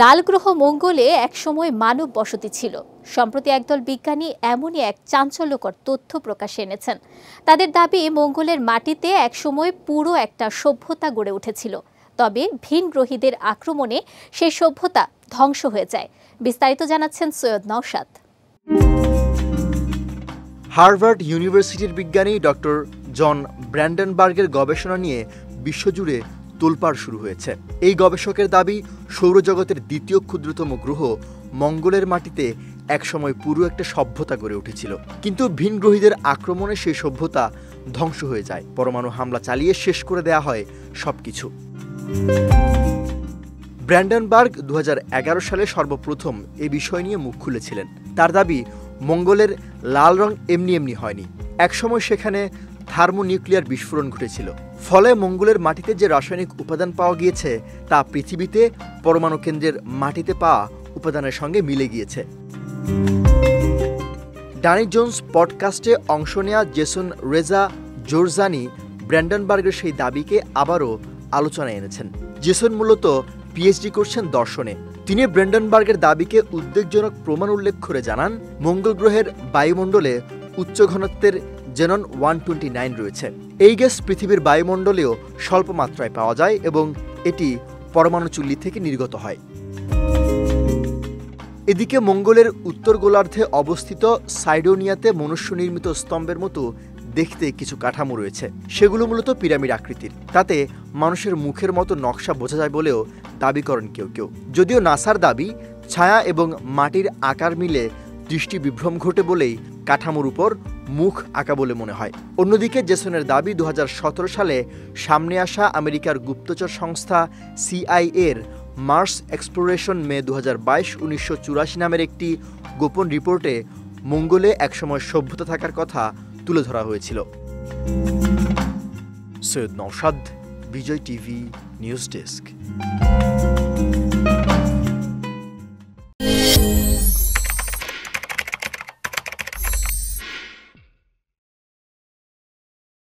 লাল গ্রহ মঙ্গলে একসময় মানব বসতি ছিল। সম্প্রতি একদল বিজ্ঞানী এমনই এক চাঞ্চল্যকর তথ্য প্রকাশে এনেছেন। তাদের দাবি, মঙ্গলের মাটিতে একসময় পুরো একটা সভ্যতা গড়ে উঠেছিল। তবে ভিন গ্রহীদের আক্রমণে সেই সভ্যতা ধ্বংস হয়ে যায়। বিস্তারিত জানাচ্ছেন সৈয়দ নওশাদ। হার্ভার্ড ইউনিভার্সিটির বিজ্ঞানী ডক্টর জন ব্র্যান্ডেনবার্গের গবেষণা নিয়ে বিশ্বজুড়ে তোলপাড় শুরু হয়েছে। এই গবেষকের দাবি, সৌরজগতের দ্বিতীয় ক্ষুদ্রতম গ্রহ মঙ্গলের মাটিতে একসময় পুরো একটা সভ্যতা গড়ে উঠেছিল, কিন্তু ভিন গ্রহীদের আক্রমণে সেই সভ্যতা ধ্বংস হয়ে যায়। পরমাণু হামলা চালিয়ে শেষ করে দেয়া হয় সবকিছু। ব্র্যান্ডেনবার্গ 2011 সালে সর্বপ্রথম এ বিষয় নিয়ে মুখ খুলেছিলেন। তার দাবি, মঙ্গলের লাল রং এমনি এমনি হয়নি। একসময় সেখানে থার্মোনিউক্লিয়ার বিস্ফোরণ ঘটেছিল। ফলে মঙ্গলের মাটিতে যে রাসায়নিক উপাদান পাওয়া গিয়েছে তা পৃথিবীতে পরমাণু কেন্দ্রের মাটিতে পাওয়া উপাদানের সঙ্গে মিলে গিয়েছে। ডানি জোন্স পডকাস্টে অংশ নেয়া জেসন রেজা জোরজানি ব্র্যান্ডেনবার্গের সেই দাবিকে আবারও আলোচনায় এনেছেন। জেসন মূলত পিএইচডি করছেন দর্শনে। তিনি ব্র্যান্ডেনবার্গের দাবিকে উদ্বেগজনক প্রমাণ উল্লেখ করে জানান, মঙ্গল গ্রহের বায়ুমণ্ডলে উচ্চ ঘনত্বের জেনন 129 রয়েছে। এই গ্যাস পৃথিবীর বায়ুমণ্ডলেও স্বল্প মাত্রায় পাওয়া যায় এবং এটি পরমাণু চুল্লি থেকে নির্গত হয়। এদিকে মঙ্গলের উত্তর গোলার্ধে অবস্থিত সাইডোনিয়াতে মনুষ্য নির্মিত স্তম্ভের মতো দেখতে কিছু কাঠামো রয়েছে। সেগুলো মূলত পিরামিড আকৃতির। তাতে মানুষের মুখের মতো নকশা বোঝা যায় বলেও দাবি করেন কেউ কেউ। যদিও নাসার দাবি, ছায়া এবং মাটির আকার মিলে দৃষ্টি বিভ্রম ঘটে বলেই কাঠামোর উপর মুখ আঁকা বলে মনে হয়। অন্যদিকে জেসনের দাবি, 2017 সালে সামনে আসা আমেরিকার গুপ্তচর সংস্থা CIA-এর মার্স এক্সপ্লোরেশন মে 2022-1984 নামের একটি গোপন রিপোর্টে মঙ্গলে একসময় সভ্যতা থাকার কথা তুলে ধরা হয়েছিল। সৈয়দ নওশাদ, বিজয় টিভি নিউজ ডেস্ক।